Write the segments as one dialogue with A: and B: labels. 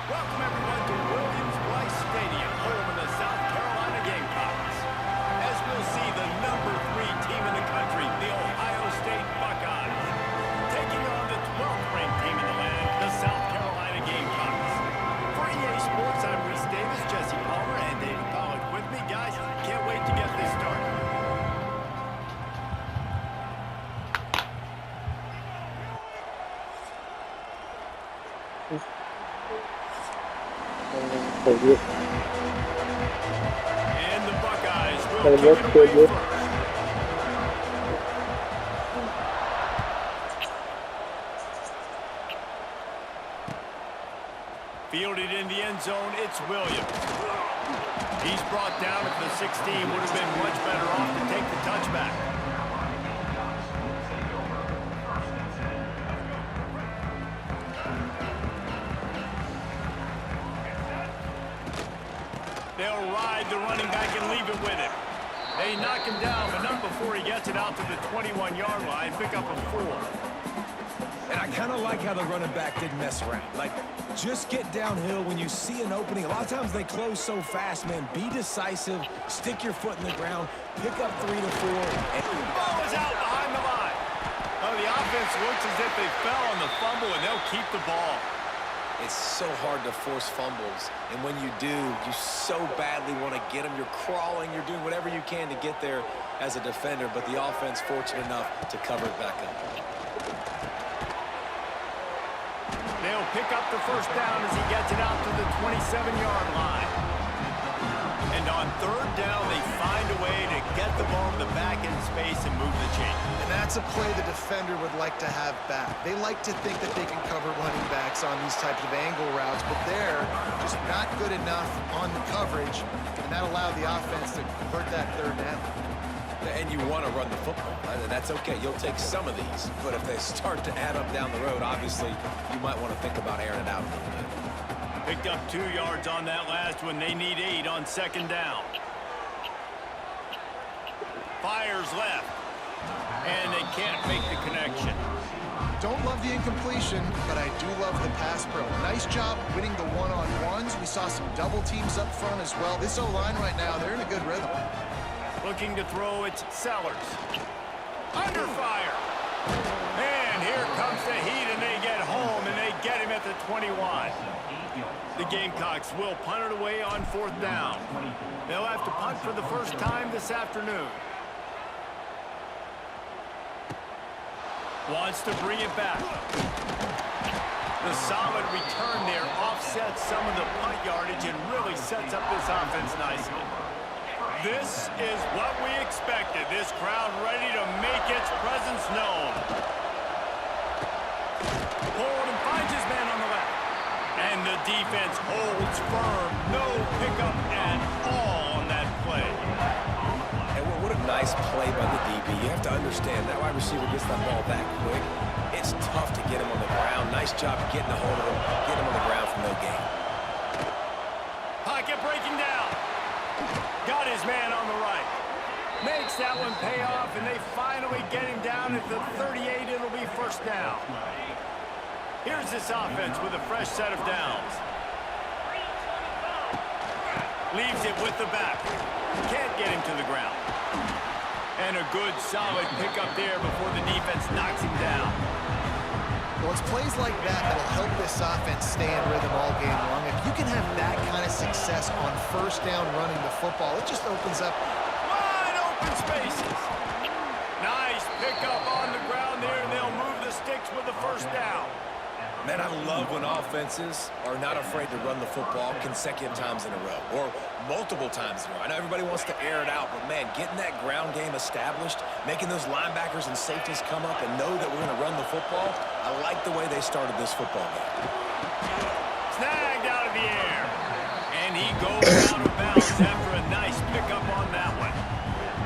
A: Welcome everyone to Williams-Brice Stadium, home of the South Carolina Gamecocks. As we'll see, the #3 team in the country, the Ohio State Buckeyes, taking on the 12th ranked team in the land, the South Carolina Gamecocks. For EA Sports, I'm Reese Davis, Jesse Palmer, and David Pollack with me. Guys, can't wait to get this started. And the Buckeyes will kick it away first. Fielded in the end zone, it's Williams. He's brought down at the 16, would have been much better off to take the touchback. They'll ride the running back and leave it with him. They knock him down, but not before he gets it out to the 21-yard line, pick up a 4.
B: And I kind of like how the running back didn't mess around. Like, just get downhill when you see an opening. A lot of times they close so fast, man. Be decisive, stick your foot in the ground, pick up 3 to 4. And
A: ball is out behind the line. Oh, the offense looks as if they fell on the fumble, and they'll keep the ball.
C: It's so hard to force fumbles, and when you do, you so badly want to get them. You're crawling, you're doing whatever you can to get there as a defender, but the offense fortunate enough to cover it back up.
A: They'll pick up the first down as he gets it out to the 27-yard line. And on third down, they find a way to get the ball in the back end space and move the chain.
D: And that's a play the defender would like to have back. They like to think that they can cover running backs on these types of angle routes, but they're just not good enough on the coverage, and that allowed the offense to convert that third down.
C: And you want to run the football, and that's okay. You'll take some of these, but if they start to add up down the road, obviously, you might want to think about airing it out a little bit.
A: Picked up 2 yards on that last one. They need 8 on second down. Fires left, and they can't make the connection.
D: Don't love the incompletion, but I do love the pass pro. Nice job winning the one-on-ones. We saw some double teams up front as well. This O-line right now, they're in a good rhythm.
A: Looking to throw, it's Sellers. Under fire. And here comes the heat, and they get home, and they get him at the 21. The Gamecocks will punt it away on fourth down. They'll have to punt for the first time this afternoon. Wants to bring it back. The solid return there offsets some of the punt yardage and really sets up this offense nicely. This is what we expected. This crowd ready to make its presence known. Pulled and finds his man on the left. And the defense holds firm. No pickup at all on that play.
C: And what a nice play by the DB. You have to understand, that wide receiver gets that ball back quick. It's tough to get him on the ground. Nice job getting a hold of him, getting him on the ground for no gain.
A: Pocket breaking down. Got his man on the right. Makes that one pay off, and they finally get him down at the 38. It'll be first down. Here's this offense with a fresh set of downs. Leaves it with the back. Can't get him to the ground. And a good, solid pickup there before the defense knocks him down.
D: Well, it's plays like that that'll help this offense stay in rhythm all game long. If you can have that kind of success on first down running the football, it just opens up
A: wide open spaces. Nice pickup on the ground there, and they'll move the sticks with the first down.
C: Man, I love when offenses are not afraid to run the football consecutive times in a row or multiple times in a row. I know everybody wants to air it out, but, man, getting that ground game established, making those linebackers and safeties come up and know that we're going to run the football, I like the way they started this football game.
A: Snagged out of the air. And he goes out of bounds after a nice pickup on that one.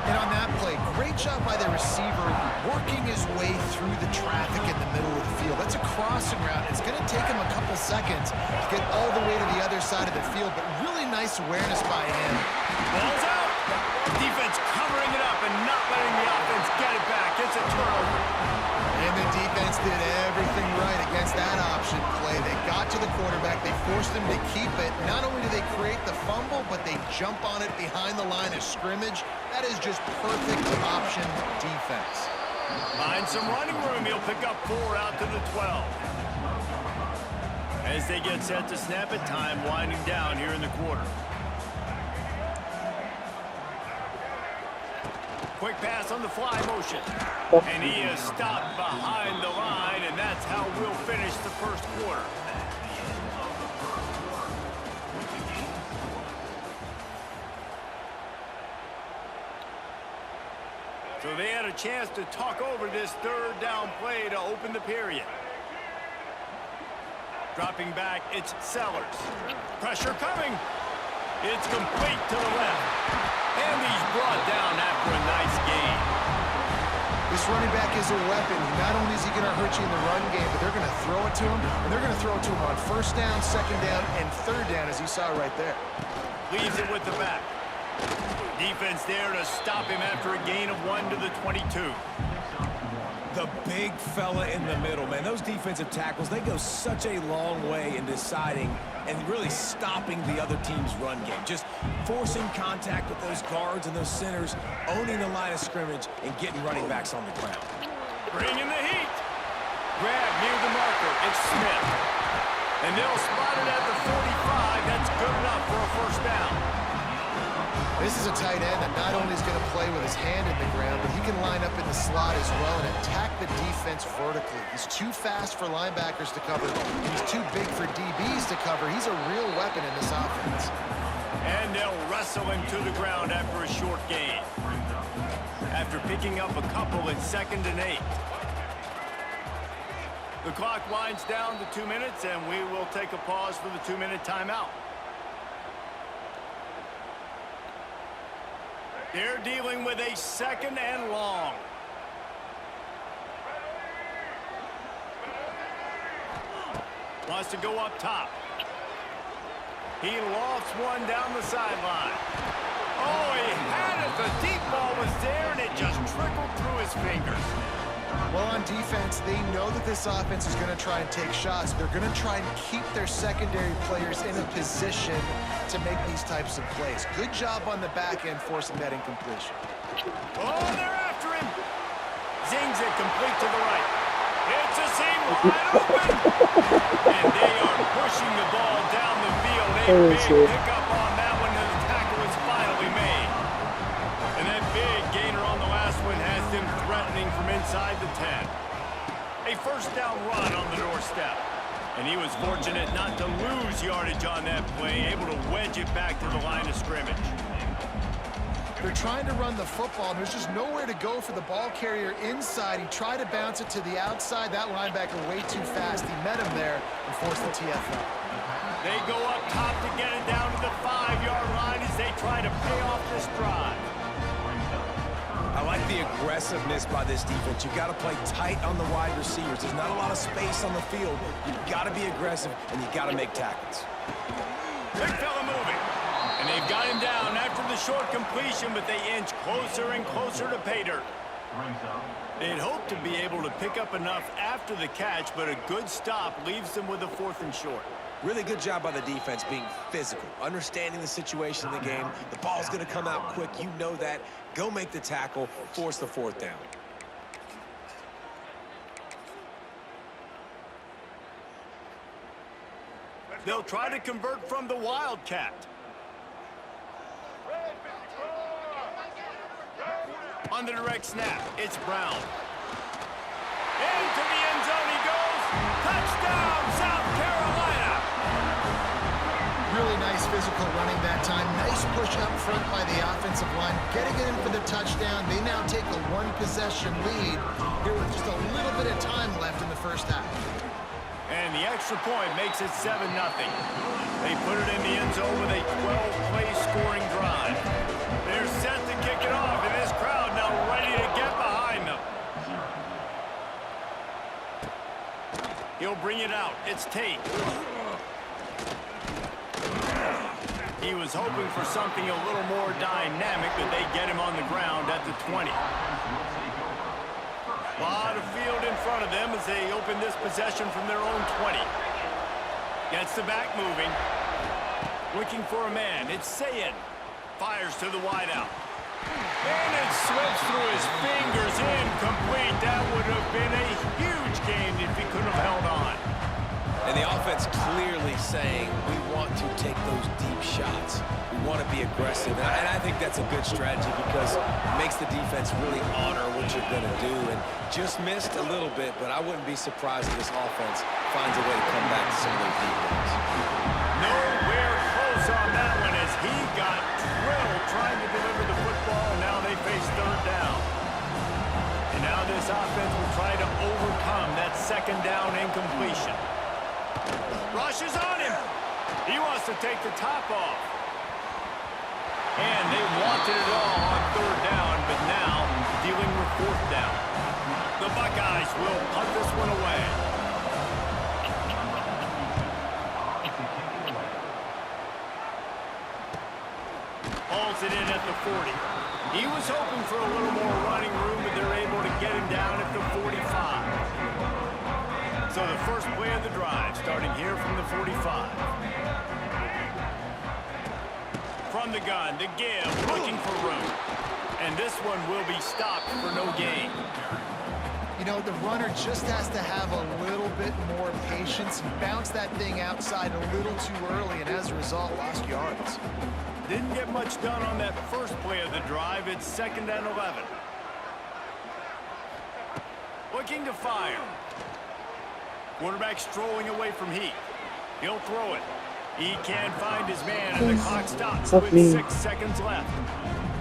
D: And on that play, great job by the receiver working his way through the traffic in the middle of the field. That's a crossing route. It's going to take him a couple seconds to get all the way to the other side of the field, but really nice awareness by him.
A: Ball's out. Defense covering it up and not letting the offense get it back. It's a turnover.
D: And the defense did everything right against that option play. They got to the quarterback. They forced him to keep it. Not only do they create the fumble, but they jump on it behind the line of scrimmage. That is just perfect option defense.
A: Find some running room. He'll pick up 4 out to the 12. As they get set to snap it, time winding down here in the quarter. Quick pass on the fly motion. And he is stopped behind the line, and that's how we'll finish the first quarter. So they had a chance to talk over this third down play to open the period. Dropping back, it's Sellers. Pressure coming. It's complete to the left. And he's brought down after a nice gain.
D: This running back is a weapon. Not only is he going to hurt you in the run game, but they're going to throw it to him, and they're going to throw it to him on first down, second down, and third down, as you saw right there.
A: Leaves it with the back. Defense there to stop him after a gain of 1 to the 22.
B: The big fella in the middle, man. Those defensive tackles, they go such a long way in deciding and really stopping the other team's run game. Just forcing contact with those guards and those centers, owning the line of scrimmage, and getting running backs on the ground.
A: Bringing the heat. Grab near the marker. It's Smith. And they'll spot it at the 45. That's good enough for a first down.
D: This is a tight end that not only is going to play with his hand in the ground, but he can line up in the slot as well and attack the defense vertically. He's too fast for linebackers to cover. He's too big for DBs to cover. He's a real weapon in this offense.
A: And they'll wrestle him to the ground after a short gain. After picking up a couple in 2nd and 8. The clock winds down to 2 minutes, and we will take a pause for the 2-minute timeout. They're dealing with a 2nd and long. Wants to go up top. He lofts one down the sideline. Oh, he had it. The deep ball was there, and it just trickled through his fingers.
D: Well, on defense, they know that this offense is going to try and take shots. They're going to try and keep their secondary players in a position to make these types of plays. Good job on the back end forcing that incompletion.
A: Oh, they're after him. Zings it complete to the right. It's a seam wide open. And they are pushing the ball down the field. A big pickup on that one, and the tackle is finally made. And that big gainer on the last one has them threatening from inside the 10. A first down run on the doorstep. And he was fortunate not to lose yardage on that play, able to wedge it back to the line of scrimmage.
D: They're trying to run the football, and there's just nowhere to go for the ball carrier inside. He tried to bounce it to the outside. That linebacker way too fast. He met him there and forced the TFL.
A: They go up top to get it down to the 5-yard line as they try to pay off this drive.
B: I like the aggressiveness by this defense. You've got to play tight on the wide receivers. There's not a lot of space on the field. You've got to be aggressive, and you've got to make tackles.
A: Big fella moving. And they've got him down after the short completion, but they inch closer and closer to pay dirt. They'd hoped to be able to pick up enough after the catch, but a good stop leaves them with a 4th and short.
B: Really good job by the defense being physical, understanding the situation in the game. The ball's going to come out quick. You know that. Go make the tackle, force the 4th down.
A: They'll try to convert from the Wildcat. On the direct snap, it's Brown. Into the end zone he goes. Touchdown, South Carolina.
D: Really nice physical running that time. Nice push up front by the offensive line. Getting it in for the touchdown. They now take a 1-possession lead here with just a little bit of time left in the first half.
A: And the extra point makes it 7-0. They put it in the end zone with a 12-play scoring drive. They're set to kick it off, and this crowd now ready to get behind them. He'll bring it out. It's Tate. He was hoping for something a little more dynamic, but they get him on the ground at the 20. A lot of field in front of them as they open this possession from their own 20. Gets the back moving. Looking for a man. It's Sayin. Fires to the wideout. And it slips through his fingers. Incomplete. That would have been a huge gain if he could have held on.
C: And the offense clearly saying, we want to take those deep shots. We want to be aggressive. And I think that's a good strategy because it makes the defense really honor what you're going to do. And just missed a little bit, but I wouldn't be surprised if this offense finds a way to come back to some of those deep ones.
A: Nowhere close on that one as he got drilled trying to deliver the football. And now they face third down. And now this offense will try to overcome that second down incompletion. Rushes on him. He wants to take the top off. And they wanted it all on third down, but now dealing with fourth down. The Buckeyes will punt this one away. Hauls it in at the 40. He was hoping for a little more running room, but they're able to get him down at the 45. So the first play of the drive, starting here from the 45. From the gun to give, looking for room. And this one will be stopped for no gain.
D: You know, the runner just has to have a little bit more patience and bounce that thing outside a little too early, and as a result, lost yards.
A: Didn't get much done on that first play of the drive. It's 2nd and 11. Looking to fire. Quarterback strolling away from Heath. He'll throw it. He can't find his man, and the clock stops with 6 seconds left.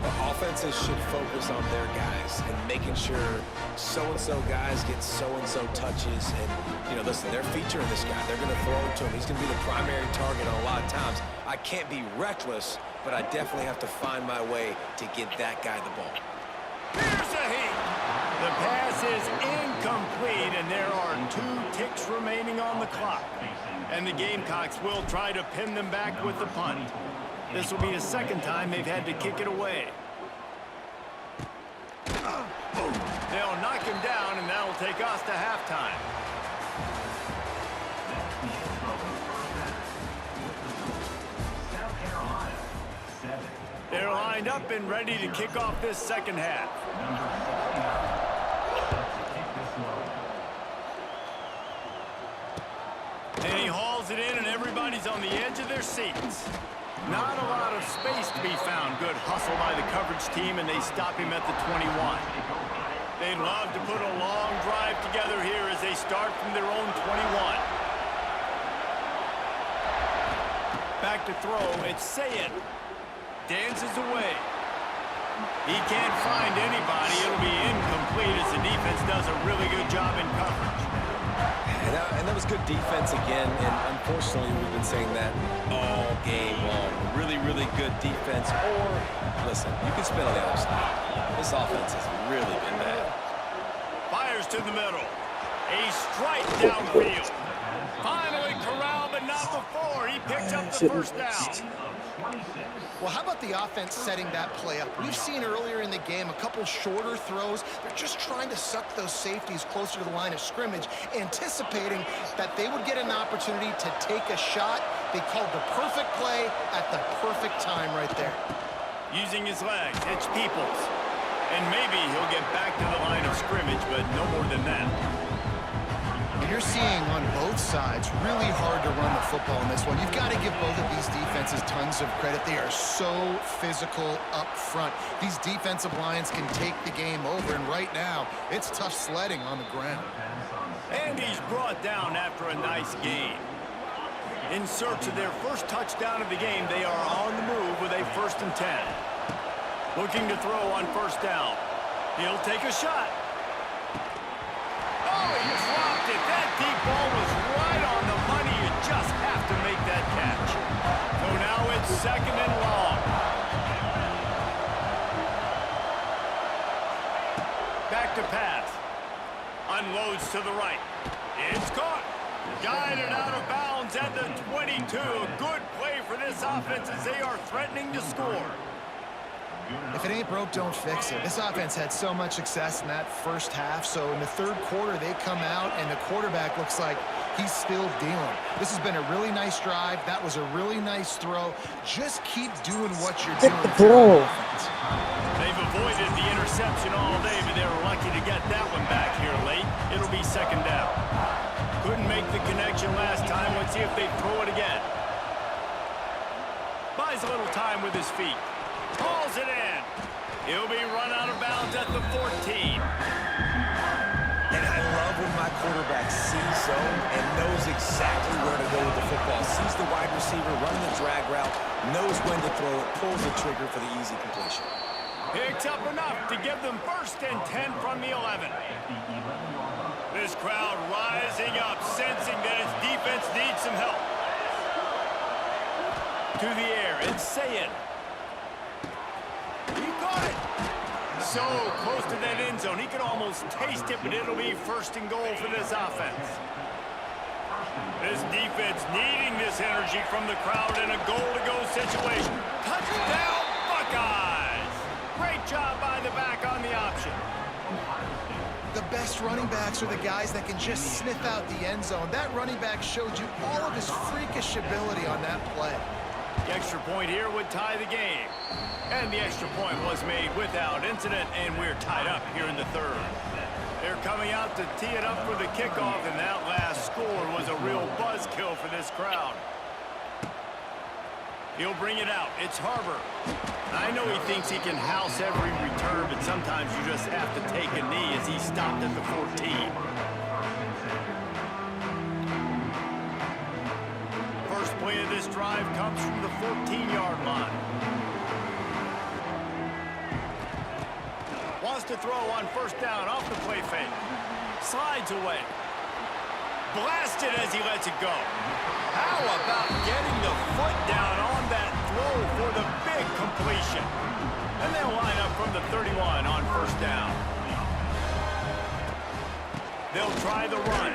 C: The offenses should focus on their guys and making sure so-and-so guys get so-and-so touches. And, you know, listen, they're featuring this guy. They're going to throw it to him. He's going to be the primary target on a lot of times. I can't be reckless, but I definitely have to find my way to get that guy the ball.
A: Here's a Heath. The pass is incomplete, and there are 2 ticks remaining on the clock. And the Gamecocks will try to pin them back with the punt. This will be the second time they've had to kick it away. They'll knock him down, and that'll take us to halftime. They're lined up and ready to kick off this second half. And he hauls it in, and everybody's on the edge of their seats. Not a lot of space to be found. Good hustle by the coverage team, and they stop him at the 21. They'd love to put a long drive together here as they start from their own 21. Back to throw. It's Sayin. Dances away. He can't find anybody. It'll be incomplete as the defense does a really good job in coverage.
C: And that was good defense again, and unfortunately we've been saying that all game long. Really, really good defense, or, listen, you can spin on the other side. This offense has really been bad. Fires to the middle. A strike downfield. Finally corralled, but not before. He picks up the first down.
D: Well, how about the offense setting that play up? We've seen earlier in the game a couple shorter throws. They're just trying to suck those safeties closer to the line of scrimmage, anticipating that they would get an opportunity to take a shot. They called the perfect play at the perfect time right there.
A: Using his legs, it's Peoples. And maybe he'll get back to the line of scrimmage, but no more than that.
D: And you're seeing on both sides really hard to run the football in this one. You've got to give both of these defenses tons of credit. They are so physical up front. These defensive lines can take the game over, and right now, it's tough sledding on the ground.
A: And he's brought down after a nice gain. In search of their first touchdown of the game, they are on the move with a 1st and 10. Looking to throw on first down. He'll take a shot. Oh, he dropped it. That deep ball was right on the money. You just have to make that catch. So now it's 2nd and long. Back to pass. Unloads to the right. It's caught. Guided out of bounds at the 22. A good play for this offense as they are threatening to score.
D: If it ain't broke, don't fix it. This offense had so much success in that first half, so in the third quarter, they come out, and the quarterback looks like he's still dealing. This has been a really nice drive. That was a really nice throw. Just keep doing what you're doing.
A: They've avoided the interception all day, but they were lucky to get that one back here late. It'll be second down. Couldn't make the connection last time. Let's see if they throw it again. Buys a little time with his feet. Hauls it in. He'll be run out of bounds at the 14.
C: And I love when my quarterback sees zone and knows exactly where to go with the football. Sees the wide receiver, running the drag route, knows when to throw it, pulls the trigger for the easy completion.
A: Picks up enough to give them 1st and 10 from the 11. This crowd rising up, sensing that its defense needs some help. To the air, it's Sayin. He caught it. So close to that end zone. He could almost taste it, but it'll be 1st and goal for this offense. This defense needing this energy from the crowd in a goal-to-go situation. Touchdown, Buckeyes! Great job by the back on the option.
D: The best running backs are the guys that can just sniff out the end zone. That running back showed you all of his freakish ability on that play.
A: The extra point here would tie the game. And the extra point was made without incident, and we're tied up here in the third. They're coming out to tee it up for the kickoff, and that last score was a real buzzkill for this crowd. He'll bring it out. It's Harbor. I know he thinks he can house every return, but sometimes you just have to take a knee as he stopped at the 14. First play of this drive comes from the 14-yard line. Wants to throw on 1st down off the play fake. Slides away. Blasted as he lets it go. How about getting the foot down on that throw for the big completion? And they'll line up from the 31 on 1st down. They'll try the run.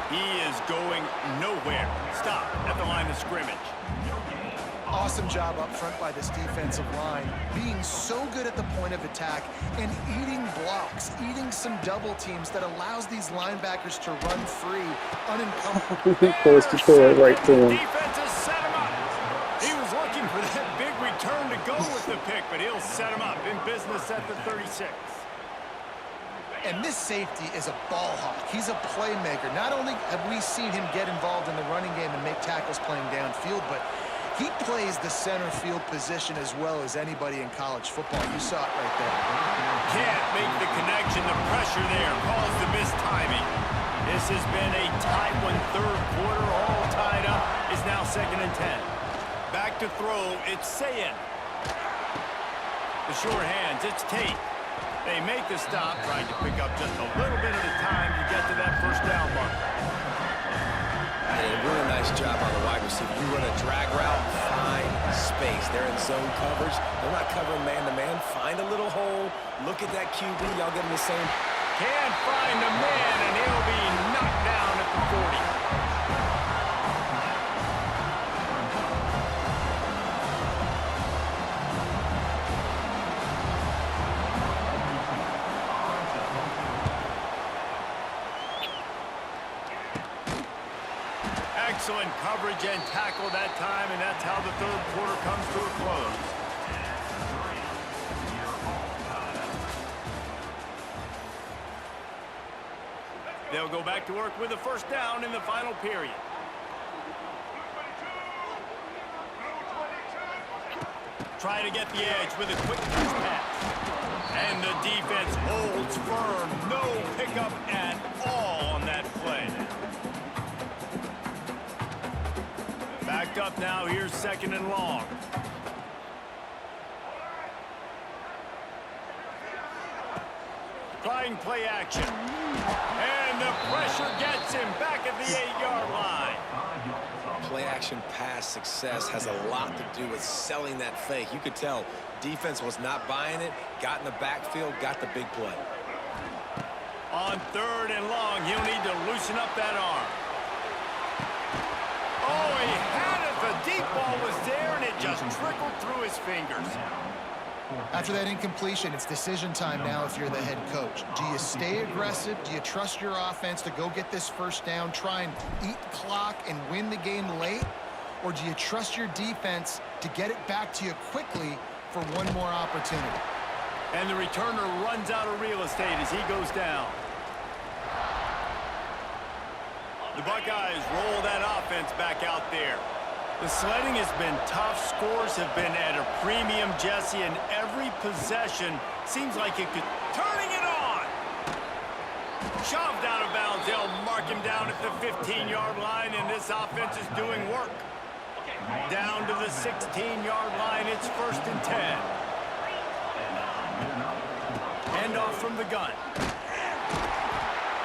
A: He is going nowhere. Stop at the line of scrimmage.
D: Awesome job up front by this defensive line, being so good at the point of attack and eating blocks, eating some double teams that allows these linebackers to run free, unencumbered.
E: Forced to throw it right to him.
A: Defense has set him up. He was looking for that big return to go with the pick, but he'll set him up in business at the 36.
D: And this safety is a ball hawk. He's a playmaker. Not only have we seen him get involved in the running game and make tackles playing downfield, but he plays the center field position as well as anybody in college football. You saw it right there.
A: Can't make the connection. The pressure there caused the mistiming. This has been a tight one. Third quarter, all tied up. It's now 2nd and 10. Back to throw. It's Sayin. The short hands. It's Tate. They make the stop, trying to pick up just a little bit at a time to get to that 1st down mark.
C: And a really nice job on the wide receiver. You run a drag route, find space. They're in zone coverage. They're not covering man-to-man. Find a little hole. Look at that QB. Y'all get him the same.
A: Can't find a man, and he'll be knocked down at the 40. Excellent coverage and tackle that time, and that's how the third quarter comes to a close. They'll go back to work with a 1st down in the final period. Try to get the edge with a quick touch pass. And the defense holds firm. No pickup at all on that play. Backed up now. Here's 2nd and long. Trying play action. And the pressure gets him back at the 8-yard line.
C: Play action pass success has a lot to do with selling that fake. You could tell defense was not buying it, got in the backfield, got the big play.
A: On 3rd and long, he'll need to loosen up that arm. Oh, he had it. The deep ball was there, and it just trickled through his fingers.
D: After that incompletion, it's decision time now if you're the head coach. Do you stay aggressive? Do you trust your offense to go get this first down, try and eat clock and win the game late? Or do you trust your defense to get it back to you quickly for one more opportunity?
A: And the returner runs out of real estate as he goes down. The Buckeyes roll that offense back out there. The sledding has been tough. Scores have been at a premium, Jesse, and every possession seems like it could... Turning it on! Shoved out of bounds. They'll mark him down at the 15-yard line, and this offense is doing work. Down to the 16-yard line. It's 1st and 10. Handoff from the gun.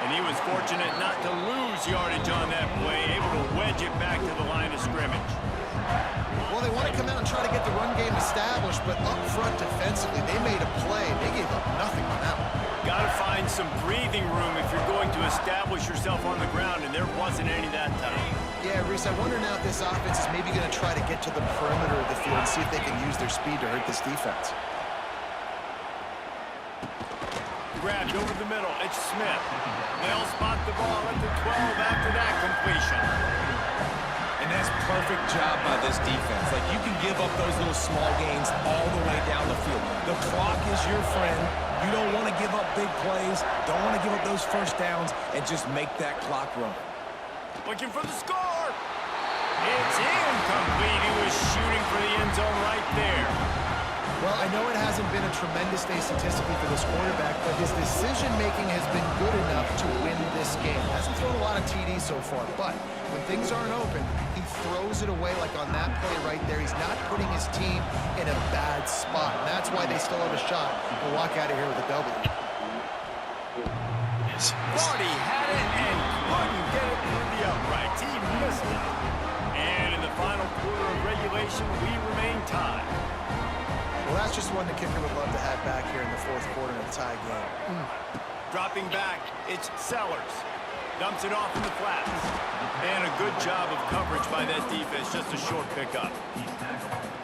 A: And he was fortunate not to lose yardage on that play, able to wedge it back to the line of scrimmage.
D: Well, they want to come out and try to get the run game established, but up front defensively, they made a play. They gave up nothing on that one.
A: Got to find some breathing room if you're going to establish yourself on the ground, and there wasn't any that time.
D: Yeah, Reese, I wonder now if this offense is maybe going to try to get to the perimeter of the field and see if they can use their speed to hurt this defense.
A: Grabbed over the middle. It's Smith. They'll spot the ball at the 12 after that completion.
C: And that's perfect job by this defense. Like, you can give up those little small gains all the way down the field. The clock is your friend. You don't want to give up big plays. Don't want to give up those first downs and just make that clock run.
A: Looking for the score. It's incomplete. He was shooting for the end zone right there.
D: Well, I know it hasn't been a tremendous day statistically for this quarterback, but his decision-making has been good enough to win this game. Hasn't thrown a lot of TDs so far, but when things aren't open, he throws it away like on that play right there. He's not putting his team in a bad spot, and that's why they still have a shot to walk out of here with a W.
A: Vardy had it and couldn't get it through the uprights. He missed it. And in the final quarter of regulation, we remain tied.
D: Well, that's just one the kicker would love to have back here in the 4th quarter in a tie game.
A: Dropping back, it's Sellers. Dumps it off in the flats. And a good job of coverage by that defense, just a short pickup.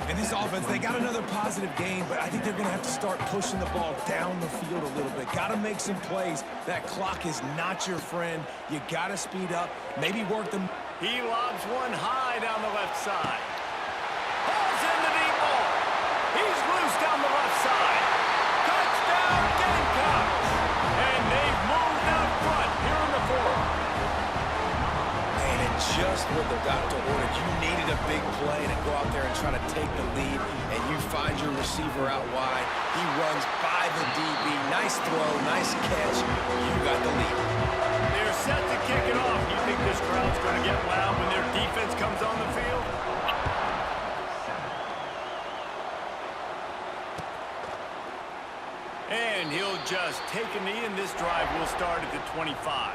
B: And this offense, they got another positive game, but I think they're going to have to start pushing the ball down the field a little bit. Got to make some plays. That clock is not your friend. You got to speed up, maybe work them.
A: He lobs one high down the left side. Balls in the deep ball. He's loose down the left side. Touchdown, Gamecocks! And they've moved out front here in the 4th.
C: Man, it's just what the doctor ordered. You needed a big play to go out there and try to take the lead, and you find your receiver out wide. He runs by the DB. Nice throw, nice catch. You got the lead.
A: They're set to kick it off. Do you think this crowd's going to get loud when their defense comes on the field? And he'll just take a knee, and this drive will start at the 25.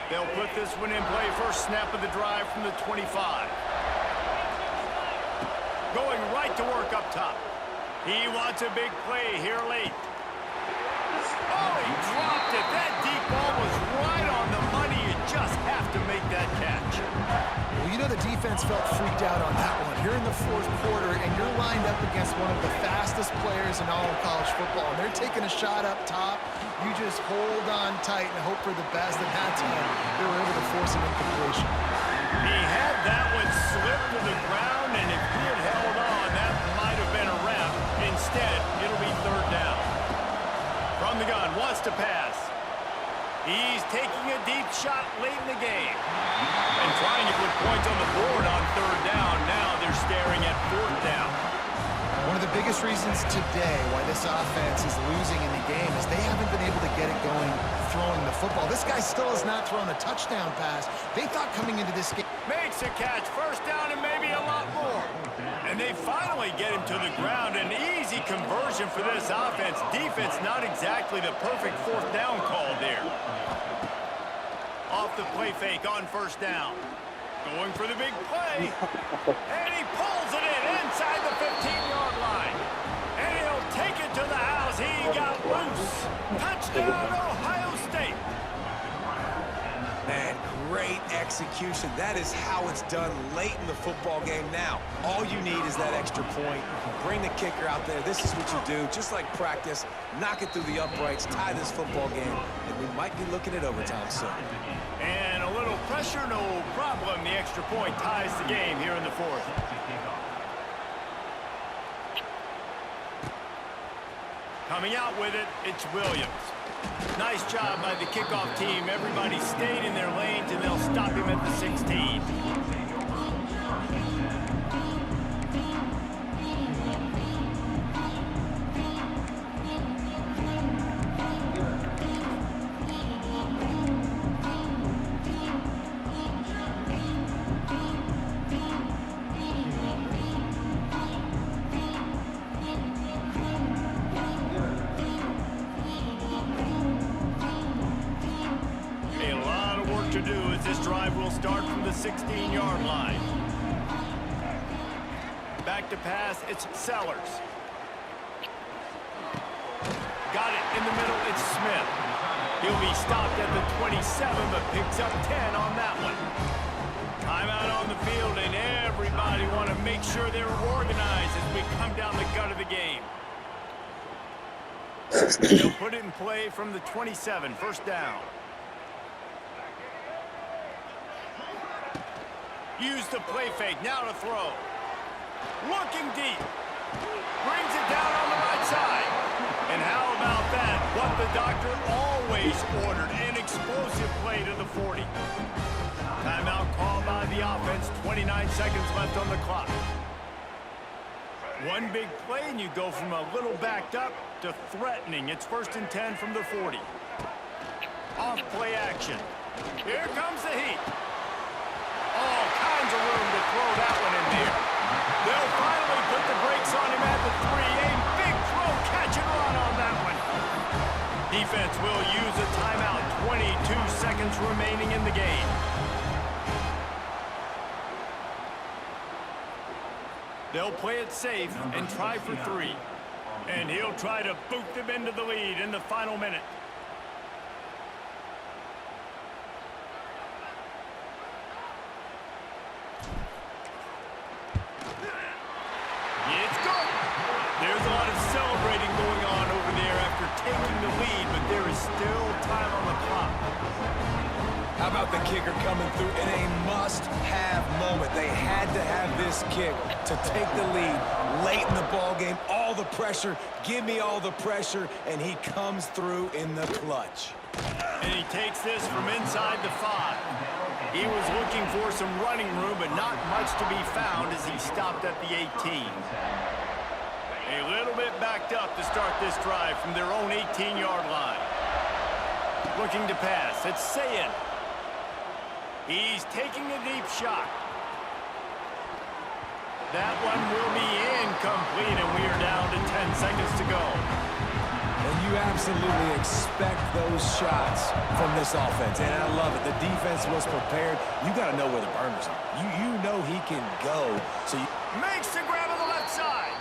A: They'll put this one in play. First snap of the drive from the 25. Going right to work up top. He wants a big play here late. Oh, he dropped it. That deep ball was right on the money. You just have to make that catch.
D: Well, you know the defense felt freaked out on that one. You're in the 4th quarter, and you're lined up against one of the fastest players in all of college football, and they're taking a shot up top. You just hold on tight and hope for the best, and that time they were able to force an incompletion.
A: He had that one slip to the ground, and if he had held on, that might have been a wrap. Instead, it'll be 3rd down. From the gun, wants to pass. He's taking a deep shot late in the game. And trying to put points on the board on 3rd down. Now they're staring at 4th down.
D: One of the biggest reasons today why this offense is losing in the game is they haven't been able to get it going throwing the football. This guy still has not thrown a touchdown pass. They thought coming into this game...
A: Makes a catch, 1st down, and maybe a lot more. And they finally get him to the ground. An easy conversion for this offense. Defense not exactly the perfect 4th down call there. Off the play fake on 1st down. Going for the big play. And he pulls it in inside the 15-yard line. And he'll take it to the house. He got loose. Touchdown, Ohio State.
C: Man,
B: great execution. That is how it's done late in the football game. Now, all you need is that extra point. Bring the kicker out there. This is what you do, just like practice. Knock it through the uprights, tie this football game, and we might be looking at overtime soon.
A: And a little pressure, no problem. The extra point ties the game here in the fourth. Coming out with it, it's Williams. Nice job by the kickoff team. Everybody stayed in their lanes, and they'll stop him at the 16. To do as this drive will start from the 16-yard line. Back to pass, it's Sellers. Got it in the middle, it's Smith. He'll be stopped at the 27, but picks up 10 on that one. Timeout on the field, and everybody want to make sure they're organized as we come down the gut of the game. They'll put it in play from the 27, first down. Use the play fake, now to throw. Looking deep. Brings it down on the right side. And how about that? What the doctor always ordered, an explosive play to the 40. Timeout called by the offense, 29 seconds left on the clock. One big play and you go from a little backed up to threatening. It's 1st and 10 from the 40. Off play action. Here comes the heat. All kinds of room to throw that one in there. They'll finally put the brakes on him at the 3. A big throw, catch and run on that one. Defense will use a timeout. 22 seconds remaining in the game. They'll play it safe and try for 3. And he'll try to boot them into the lead in the final minute. It's good. There's a lot of celebrating going on over there after taking the lead, but there is still time on the clock.
B: How about the kicker coming through in a must-have moment? They had to have this kick to take the lead late in the ball game. All the pressure, give me all the pressure, and he comes through in the clutch.
A: And he takes this from inside the 5. He was looking for some running room, but not much to be found as he stopped at the 18. A little bit backed up to start this drive from their own 18-yard line. Looking to pass, it's Sayin. He's taking a deep shot. That one will be incomplete, and we are down to 10 seconds to go.
B: And you absolutely expect those shots from this offense, and I love it. The defense was prepared. You got to know where the burners are. You know he can go. So
A: makes the grab on the left side.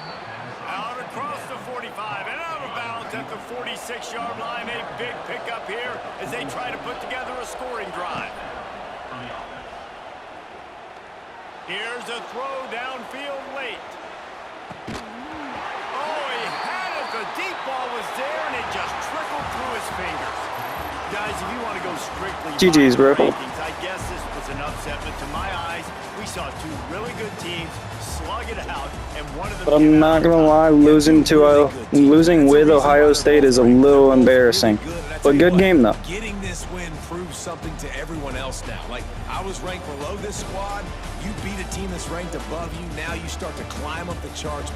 A: Out across the 45 and out of bounds at the 46-yard line. A big pickup here as they try to put together a scoring drive. Here's a throw downfield late. Oh, he had it. The deep ball was there, and it just trickled through his fingers. Guys, if you want to go strictly
E: GG's, bro.
A: rankings, I guess this was an upset, but to my eyes, we saw 2 really good teams slug it out, and one of them...
E: But I'm not gonna lie, losing with Ohio State is a little embarrassing. But good game though.
B: Getting this win proves something to everyone else now. Like, I was ranked below this squad. You beat a team that's ranked above you. Now you start to climb up the charts.